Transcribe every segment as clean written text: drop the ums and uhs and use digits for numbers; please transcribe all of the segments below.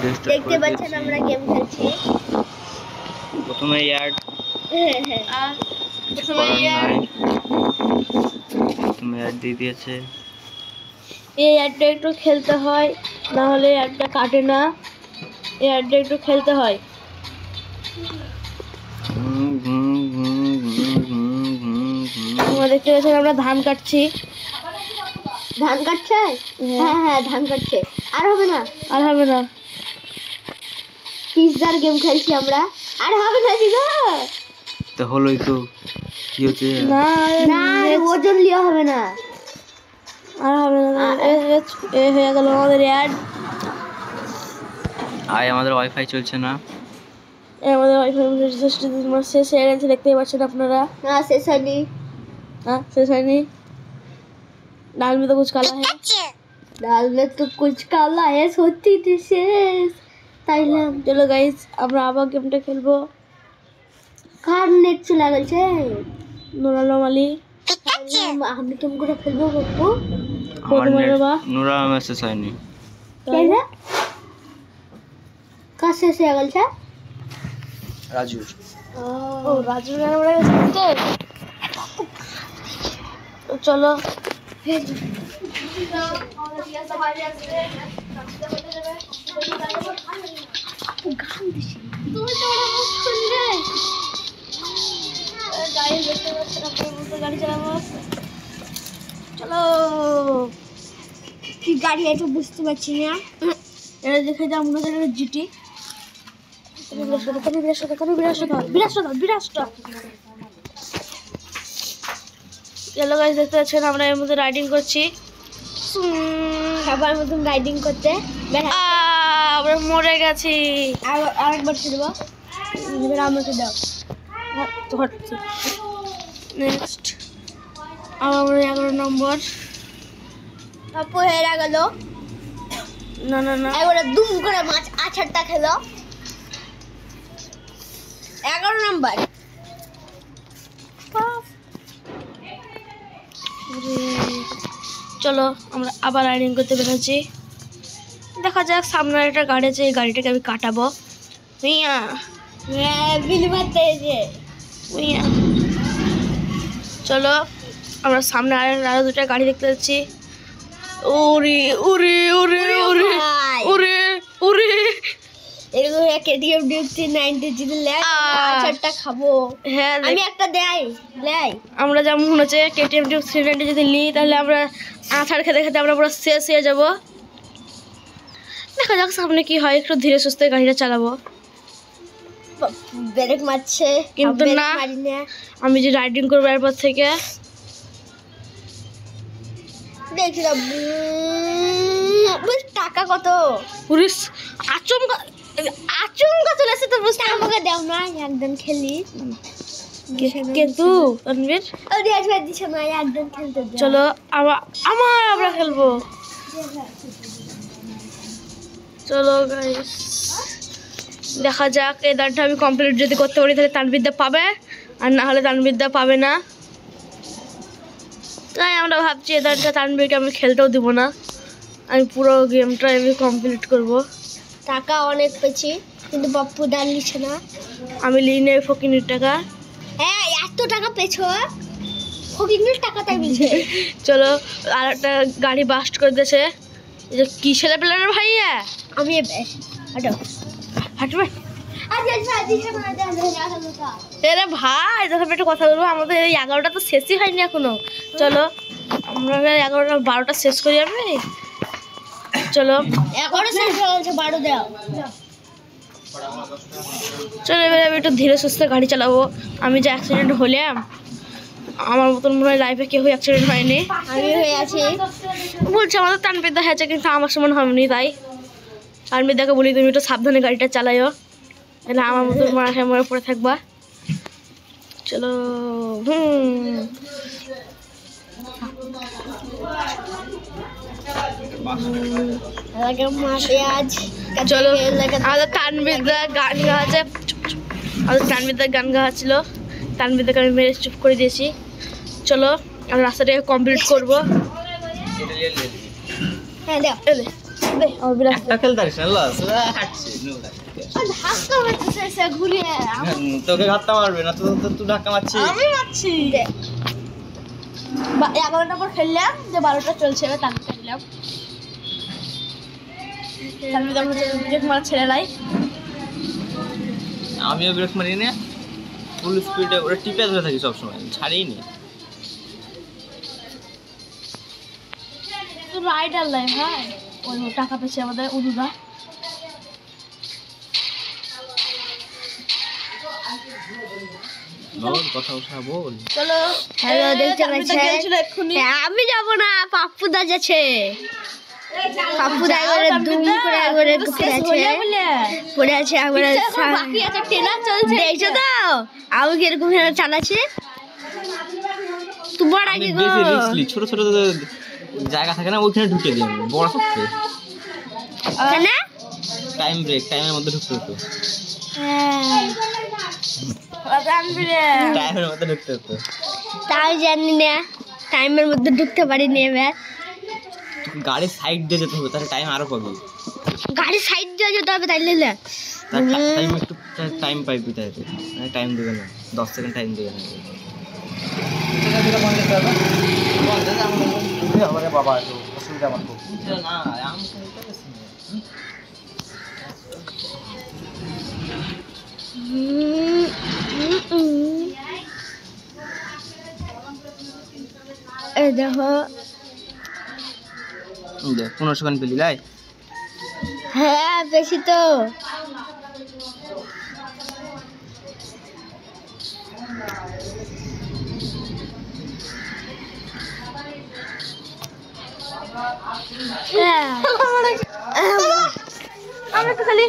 দেখতে পাচ্ছেন আমরা গেম খেলছি। প্রথমে অ্যাড প্রথমে অ্যাড দিয়ে দিয়েছে। এই অ্যাডটা একটু খেলতে হয়, না হলে অ্যাডটা কাটে না। এই অ্যাডটা একটু খেলতে হয়। দেখতে পাচ্ছেন আমরা ধান কাটছি। ধান কাটছে? হ্যাঁ হ্যাঁ ধান কাটছে। আর হবে না, আর হবে না। পিৎজার গেম খেলছি আমরা। আর হবে না দিগো, তো হলোই তো। কি হচ্ছে? না না ওজন লিয়া হবে না, আর হবে না। এ হয়ে গেল আমাদের অ্যাড। আমাদের ওয়াইফাই চলছে না। আমাদের ওয়াইফাই শেষ হয়ে গেছে, দেখতেই পাচ্ছেন আপনারা। না শেষ হয়নি, শেষ হয়নি। ডাল में तो कुछ काला है, ডাল में तो कुछ काला है। সত্যি শেষ তাইলাম। চলো গাইস আমরা আবার গেমটা খেলবো। কার নেট চলে গেছে? নোরালি আমি কেমন করে খেলবো বাপু? নোরা মেসেজ হয়নি। কেন কার শেষ হয়ে গেছে? রাজু। ও রাজু নাম্বার গেছে। চলো গাড়ি চালাবো। চলো কি গাড়ি এটা বুঝতে পারছি না। এটা দেখে যা মনে হচ্ছে জিটি। চলো গাইস দেখতে পাচ্ছেন আমরা এর মধ্যে রাইডিং করছি। সবার মতন রাইডিং করতে আমরা মরে গেছি। আরেকবার খেলবো। এবার আমাকে দাও। নেক্সট আমার 11 নম্বর। আপু হেরা গেল। না না না এবারে দুম করে মাছ আছাড়টা খেলো। 11 নম্বর। চলো আমরা আবার রাইডিং করতে বেরোচ্ছি। দেখা যাক সামনে একটা গাড়ি আছে, এই গাড়িটাকে আমি কাটাবো। চলো আমরা সামনে আরো দুটা গাড়ি দেখতে পাচ্ছি। উড়ি উড়ি উড়ি উড়ি উড়ি উড়ি এরকম কেটিএম ডিউটি 90 জিতলে আচারটা খাবো। হ্যাঁ আমি একটা দেই লাই। আমরা যেমন মনে হচ্ছে কেটিএম ডিউটি 390 যদি নিই তাহলে আমরা আচার খেতে খেতে আমরা পুরো শেষ হয়ে যাব। দেখা যাক সামনে কি হয়। একটু ধীরে সুস্থে গাড়িটা চালাবো। ব্রেক মারছে কিন্তু না, আমি যে রাইডিং করবো এরপর থেকে দেখলাম টাকা কত। পুলিশ আচমকা আচমকা চলে আসে তো বুঝতে আমাকে দাও না একদম খেলি কিন্তু রণবীর একদম খেলতে। চলো আমরা খেলবো। চলো গাইস দেখা যাক এই দানটা আমি কমপ্লিট যদি করতে পারি তাহলে তানবিদ্যা পাবে, আর না হলে তানবিদ্যা পাবে না। তাই আমরা ভাবছি এই দানটা তানবীরকে আমি খেলতেও দিব না, আমি পুরো গেমটা আমি কমপ্লিট করব। টাকা অনেক পেয়েছি কিন্তু বাপ্পু দান নিচ্ছে না। আমি লিই নেই ফকিনের টাকা। হ্যাঁ এত টাকা পেয়েছো, ফকিনের টাকা তাই মিলছে। চলো আর একটা গাড়ি বাস্ট করে দিয়েছে। এটা কি ছেলে পেলার ভাইয়া? আমি হাঁটো হাঁটবে। এরে ভাই যখন একটা কথা বলবো, আমাদের এই 11টা তো শেষই হয়নি এখনো। চলো আমরা 11টা 12টা শেষ করি আমি। চলো 11 শেষ হয়ে গেছে, 12 দাও। চলো এবারে আমি একটু ধীরে সুস্থে গাড়ি চালাবো। আমি যে অ্যাক্সিডেন্ট হলাম, আমার মতন মনে হয় লাইফে কেউ অ্যাক্সিডেন্ট হয়নি। আমি হয়ে আছি বলছি, আমাদের তানবিদ্যা হয়েছে কিন্তু আমার সমান হয়নি। তাই তানবিদ্যাকে বলি তুমি একটু সাবধানে গাড়িটা চালাইও, তাহলে আমার মতন মারা খেয়ে মরে পড়ে থাকবা। চলো চলো আমাদের তানবিদ্যা গান গাওয়াছে, আমাদের তানবিদ্যা গান গাওয়াছিল, তানবিদ্যাকে আমি মেরে চুপ করে দিয়েছি। চলো আমরা রাস্তাটাকে কমপ্লিট করবো। হ্যাঁ और बिरास একটা খেলতে পারিস না লস হাঁটছে ধাক্কা মারতেছে এসে ঘুরিয়ে তোকে ধাক্কা মারবে না, তো তুই ধাক্কা মারছিস। আমি মারছি 11টা পর খেললাম, যে 12টা চলছে তাকে খেললাম। ব্রেক মারা ছেড়ে নাই, আমিও ব্রেক মারি না, ফুল স্পিডে ওরা টিপে ধরে থাকি সবসময়, ছাড়িই নি। তো রাইডার লাই ভাই, ওই টাকা পেয়েছে আমাদের উদুদা। বল কথা উঠা বল। চলো হ্যালো, দেখতে পাচ্ছেন আমি যাব না, পাপ্পুদা যাচ্ছে। পাপ্পুদা একবারে দুম করে একবারে পড়ে আছে একবারে বাকি আছে, ট্রেলার চলছে দেখছো তো আমি কিরকম চালাচ্ছি। তোমার আগে গো ছোট ছোট জায়গা থাকে না, ওইখানে ঢুকে দিই বড় থাকতে না, টাইম ব্রেক, টাইমের মধ্যে ঢুকতে হতো, টাইমের মধ্যে ঢুকতে হতো। তাই জানি না, টাইমের মধ্যে ঢুকতে পারিনি। এবার গাড়ির সাইড দিয়ে যেতে হবে, তাহলে টাইম আরো পাবি। গাড়ির সাইড দিয়ে যেতে হবে তাইলে টাইম একটু টাইম পাইবি, তাই টাইম দেবে না, 10 সেকেন্ড টাইম দেবে না। বাবা অসুবিধা আমার না, দেখো 15 সেকেন্ড পেলি লাই। হ্যাঁ বেশি তো, আমি তো খালি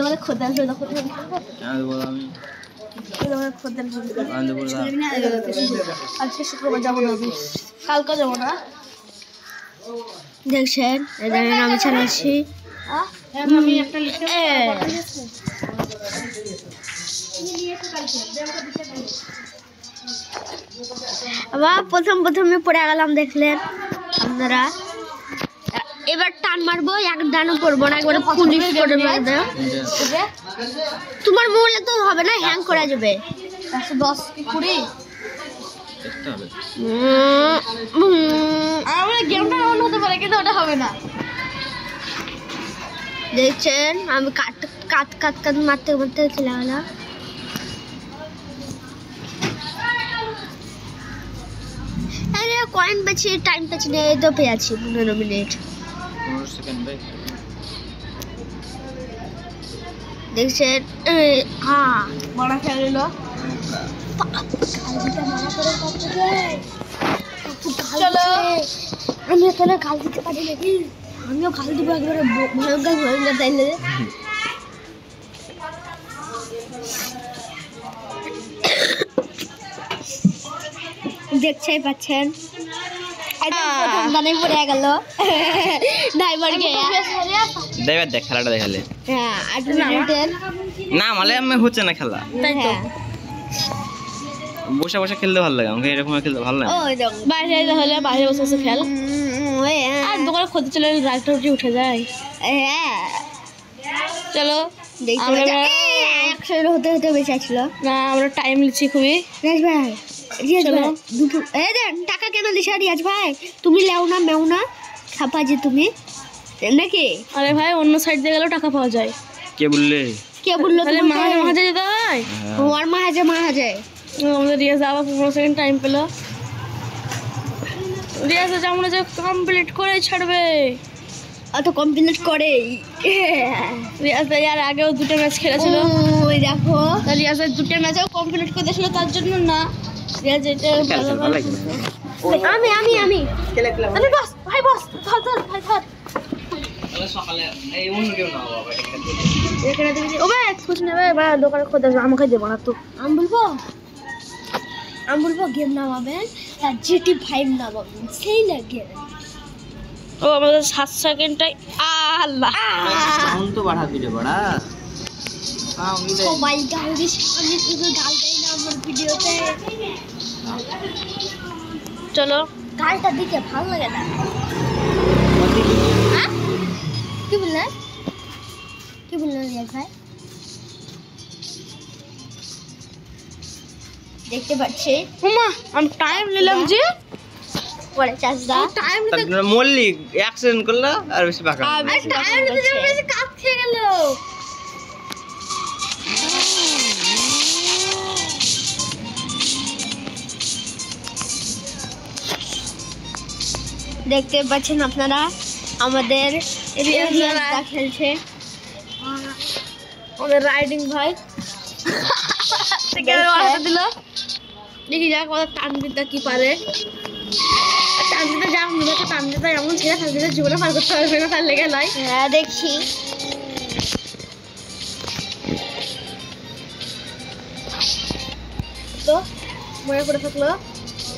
আমাকে খোদা আজকে শুক্রবার যাবো না, কালকে যাবো না। দেখছেন আমি চালাচ্ছি, আমি একটা আবার প্রথমে পড়ে গেলাম, দেখলেন আপনারা। এবার টান মারবো, এক ডানও পড়বো না, একবারে পুলিশ করে মারবে। তোমার মোবাইলে তো হবে না, হ্যাং করা যাবে। 110 কি 20 দেখতে হবে। আমরা গেমটা অন হতে পারে, কিন্তু ওটা হবে না। দেখছেন আমি কাট মারতে চলে গেলাম। আরে কয়েন পেয়েছি, টাইম পেয়েছি না, এই তো পেয়েছি 15 মিনিট 15 সেকেন্ড ভাই। দেখছেন হ্যাঁ বড় খেয়ে গেল। চলো আমি তাহলে গাল দিতে পারি নাকি, আমিও গাল দিব একবারে ভয়ঙ্কর তাইলে। দেখছেই পাচ্ছেন পড়ে গেল দেখ খেলাটা দেখালে হ্যাঁ না, মানে আমি হচ্ছে না খেলা, বসে বসে খেলতে ভালো লাগে আমাকে, এরকম খেলতে ভালো লাগে। বাইরে হলে বাইরে বসে বসে খেল, আর দোকানে খোঁজে চলে রাতটা উঠে যায়। হ্যাঁ চলো একশো হতে হতে বেঁচে ছিল না, আমরা টাইম নিচ্ছি খুবই। ভাই রিয়াজ ভাই দুটো টাকা কেন দিস রিয়াজ ভাই, তুমি লেও না মেও না ছাপা যে তুমি নাকি? আরে ভাই অন্য সাইড দিয়ে গেলেও টাকা পাওয়া যায়। কে বললো মাহাজে যেতে হয়, আমার মাহাজে আমাদের রিয়াজ আবার 15 সেকেন্ড টাইম পেল। রিয়াজ যেমন যে কমপ্লিট করে ছাড়বে, অত কমপ্লিট করে। রিয়াজ আর আগেও 2টা ম্যাচ খেলেছিল, ওই দেখো রিয়াজের 2টা ম্যাচও কমপ্লিট করে দিয়েছিল, তার জন্য না রিয়াজ এটা আমি বস ভাই বস ধর ভাই ধর সকালে এই অন্য কেউ না বাবা এখানে দিবি। ও ভাই খুশ নেবে ভাই, দোকানে খোঁজ আসবে, আমাকে দেবো না তো। আমি বলবো গেম নামাবেন, আর GT5 নামাবেন, সেই লাগে। ও আমাদের 7 সেকেন্ডটাই আল্লাহ সাউন্ড তো বাড়াবি রে বড়া। সবাই গাল দিস, আমি শুধু গাল দেই না আমার ভিডিওতে। চলো গালটা দিকে ভালো লাগে না। হ্যাঁ কি বললেন রিয়াজ ভাই? দেখতে পাচ্ছি আমি টাইম নিলাম যে পরে চাষদা টাইম মল্লিক 1 সেকেন্ড করলো আর বেশি বাঁকা টাইম নিতে বেশি কাপ খেয়ে গেল। দেখতে পাচ্ছেন আপনারা আমাদের রিয়াজদা খেলছে। আমাদের রাইডিং ভাই দিল। দেখি যাক আমাদের তানবিদা কি পারে। তানবিদা যা মনে হচ্ছে তানবিদা এমন ছেলে তানবিদা জীবনে পার করতে পারবে না, তার লেগে নাই। হ্যাঁ দেখছি তো মনে করে থাকলো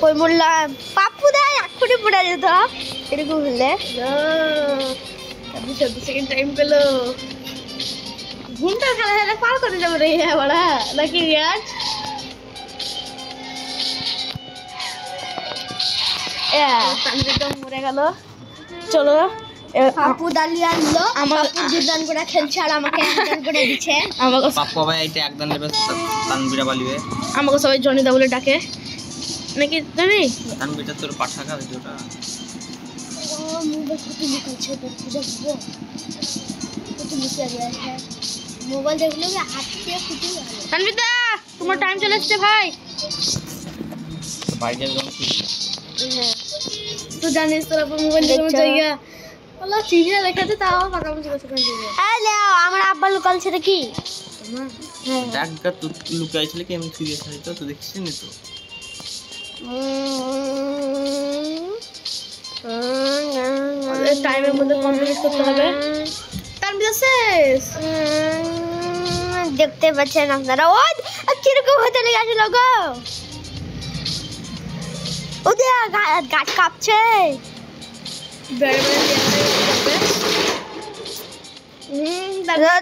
কই বললাম পাপ্পু দা এক্ষুনি পড়ে যেত এরকম হলে। 26 সেকেন্ড টাইম পেলো। ঘুমটা খেলা খেলা পার করে যাবে রে বড়া নাকি রিয়াজ? তানবিদা মরে গেল। চলো পাপ্পু দালিয়া আনলো, আমার দুদান করে খেলছে আর আমাকে একদান করে দিচ্ছে। আমাকে পাপ্পু ভাই এটা একদম নেবে তানবিরা বলিবে। আমাকে সবাই জনি দা বলে ডাকে নাকি জানি? তানবিরা তোর পাঠাকা ভিডিওটা মোবাইল কত লুকাচ্ছে তোর পূজা দিব কত লুকিয়ে আছে। মোবাইল দেখলে হাত দিয়ে ফুটে গেল। তানবিদা তোমার টাইম চলে এসেছে ভাই। ভাই যেরকম হ্যাঁ তো জানিস তোর আপু মোবাইল দেখে যাইয়া আল্লাহ চিনে লেখাতে তাও পাকা মুজি কথা কই দিবে। এই লেও আমার আব্বা লুকালছে রে কি? দেখ গা তুই লুকাইছিল কেমন সিরিয়াস হইতো তো দেখছিস নি তো? টাইমের মধ্যে কমপ্লিট করতে হবে। তানবিদা শেষ। দেখতে পাচ্ছেন আপনারা ও কিরকম হতে লেগেছিল গো। ওদের গাছ কাঁপছে।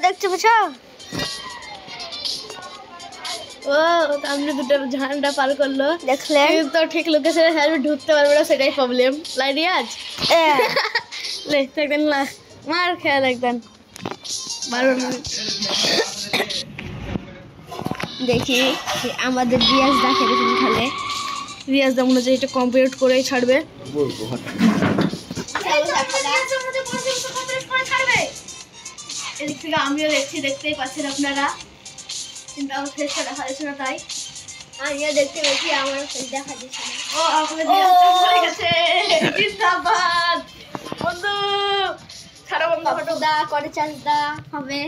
দেখতে পাচ্ছ ও আমরা দুটো ঝান্ডা পার করলো দেখলেন তো ঠিক লোকেশনে আমি ঢুকতে পারবো না, সেটাই প্রবলেম। লাই রিয়াজ একদিন মার খেয়াল একদিন 12 মিনিট দেখি আমাদের রিয়াজ দা কিরকম খেলে। রিয়াজ দা মনে হচ্ছে এটা কমপ্লিট করেই ছাড়বে। এদিক থেকে আমিও দেখছি, দেখতেই পাচ্ছেন আপনারা, কিন্তু আমার ফেসটা দেখা যাচ্ছে না তাই। আমিও দেখতে পেয়েছি আমার ফেস দেখা যাচ্ছে না। ও আপনাদের রিয়াজটা পড়ে গেছে। জিন্দাবাদ বন্ধু, ছাড়া বন্ধু ফটো দা করে চাষ দা হবে।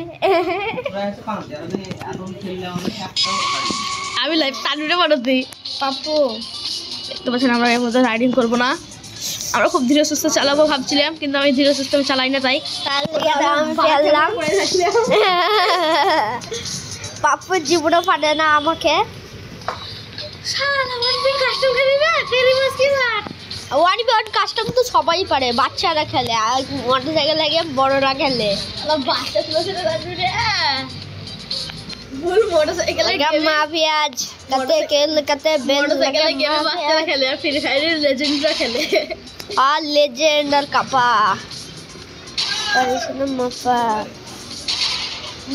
আমি লাইভ তানবিরে ফটো দিই। পাপ্পু দেখতে পাচ্ছেন আমরা এর মধ্যে রাইডিং করবো না, আমরা খুব ধীরে সুস্থ চালাবো ভাবছিলাম, কিন্তু আমি ধীরে সুস্থ চালাই না তাই। পাপ্পুর জীবনও পারে না আমাকে। কাস্টম তো সবাই পারে, বাচ্চারা খেলে আর মোটর সাইকেল লাগে বড়রা খেলে। বাচ্চা ভুল মোটর সাইকেল মা পেঁয়াজ কাতে কেল কাতে বেল বাচ্চারা খেলে আর ফ্রি ফায়ারের লেজেন্ডরা খেলে আর লেজেন্ড আর কাপা মাপা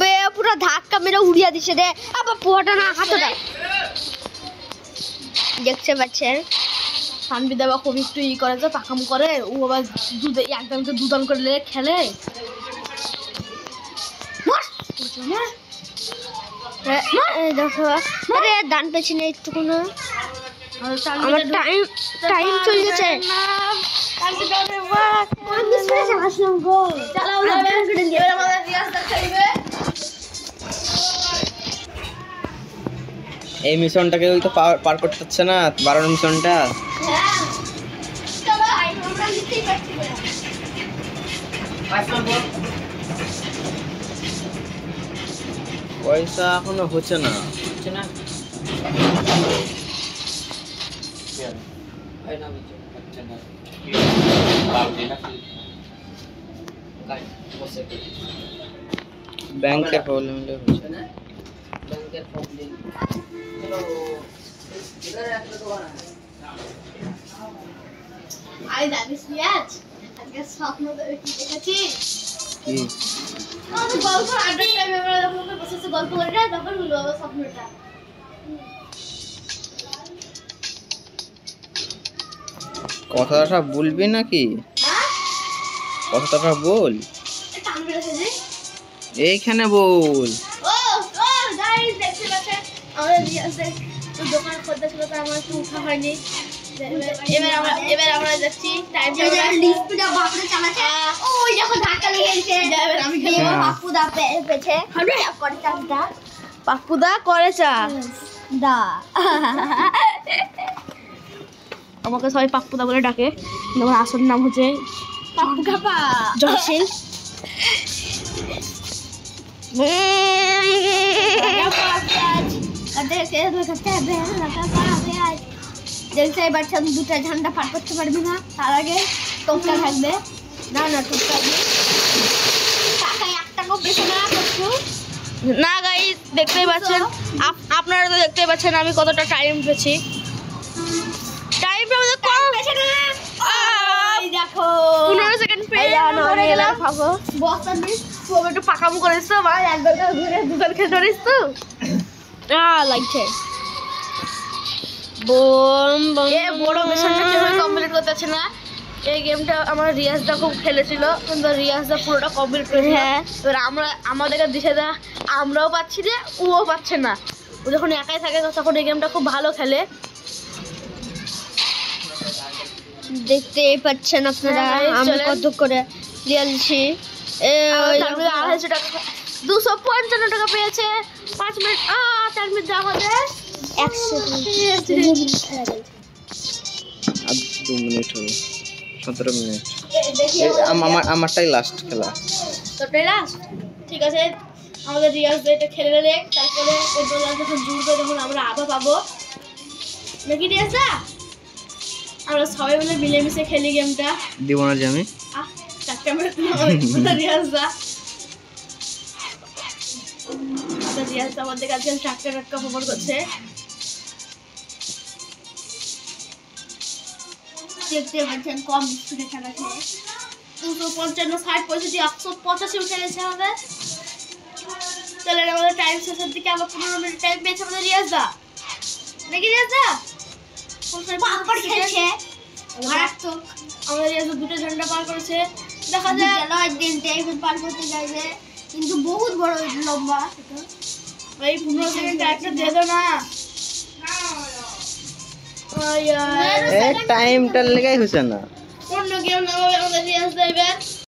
বে পুরো ধাক্কা মেরে উড়িয়ে দিছে রে। আবার পোহাটা না হাতটা দেখতে পাচ্ছেন। তানবিদা বা খুব একটু ই করে যে পাকাম করে, ও আবার একদমকে দুদান করে খেলে। দেখো আরে ডান পেছনে একটু কোনো আমার টাইম চলে গেছে। এই মিশনটাকে তো পার করতে হচ্ছে না, 12 মিশনটা। পয়সা এখনো হচ্ছে না। ব্যাংকের প্রবলেম হচ্ছে না, ব্যাংকের প্রবলেম। আই জানিস রিয়াজ আজকে স্বপ্ন কি দেখেছিস কি আমাদের গল্প আড্ডা টাইমে আমরা যখন বসে গল্প করি না তখন হলো আমার স্বপ্নটা কথাটা বলবি নাকি কথাটা বল এইখানে বল ও গাইস দেখতে পাচ্ছেন আমাদের রিয়াজের দোকান খোলা ছিল তো আমার একটু উঠা হয়নি এবার আমরা যাচ্ছি টাইম ডিসপ্লেটা বাপরে চালাচ্ছে ওই দেখো ধাক্কা লেগে গেছে এবার আমি খেলবো পাপ্পুদা পেছে করে চাটা পাপ্পুদা করে চা দা আমাকে সবাই পাপ্পুদা বলে ডাকে আমার আসল নাম হচ্ছে পাপ্পু কাপা জয়শীল দেখতে বাচ্চা দুটা ঝান্ডা পার করতে পারবি না তার আগে টোপটা থাকবে না টোপটা টাকা 1 টাকাও বেশি না করছো না গাইস দেখতেই পাচ্ছেন আপনারা তো দেখতেই পাচ্ছেন আমি কতটা টাইম পেয়েছি টাইমটা আমাদের কম বেশি না এই দেখো 15 সেকেন্ড পেয়ে পড়ে গেলাম খাবো বস্তা নিস তুমি একটু পাকামো করিস তো ভাই একবার ঘুরে দুবার খেয়ে ধরিস তো লাগছে বম বম এ বড় মিশনটা কিভাবে কমপ্লিট করতেছে না এই গেমটা আমার রিয়াজদা খুব খেলেছিল কিন্তু রিয়াজদা পুরোটা কমপ্লিট করেছে হ্যাঁ এবার আমাদেরকে দিশে দেয় আমরাও পাচ্ছি যে ও পাচ্ছে না ও যখন একাই থাকে তখন এই গেমটা খুব ভালো খেলে দেখতেই পাচ্ছেন আপনারা আমি কত করে দিয়েছি 250 টাকা 255 টাকা পেয়েছে 5 মিনিট 4 মিনিট দেওয়া হবে 2 মিনিট হবে 17 মিনিট আমারটাই লাস্ট খেলা তোটাই লাস্ট ঠিক আছে আমাদের রিয়াজ এটা খেলে নিলে তারপরে কন্ট্রোলার যখন জুড়বে তখন আমরা আবার পাবো নাকি রিয়াজদা আমরা সবাই মিলেমিশে খেলি গেমটা দিব না যে আমি টাকা রিয়াজদা আমাদের কাছে টাটকা খবর করছে দেখতে পাচ্ছেন কম স্পিডে খেলা খেলে 255 60 পঁয়ষট্টি 185 উঠে গেছে আমাদের চলে আমাদের টাইম শেষের দিকে আবার 15 মিনিট টাইম পেয়েছে আমাদের রিয়াজদা নাকি রিয়াজদা পাপড় খেলছে মারাত্মক আমাদের রিয়াজদা দুটো ঝান্ডা পার করেছে দেখা যায় দিন টাইম পার করতে যাবে কিন্তু বহুত বড় লম্বা এই 15 সেকেন্ড টাইমটা দিয়ে দাও না টাইমটার লেগাই হচ্ছে না অন্য কেউ না আমাদের রিয়াজদা এবার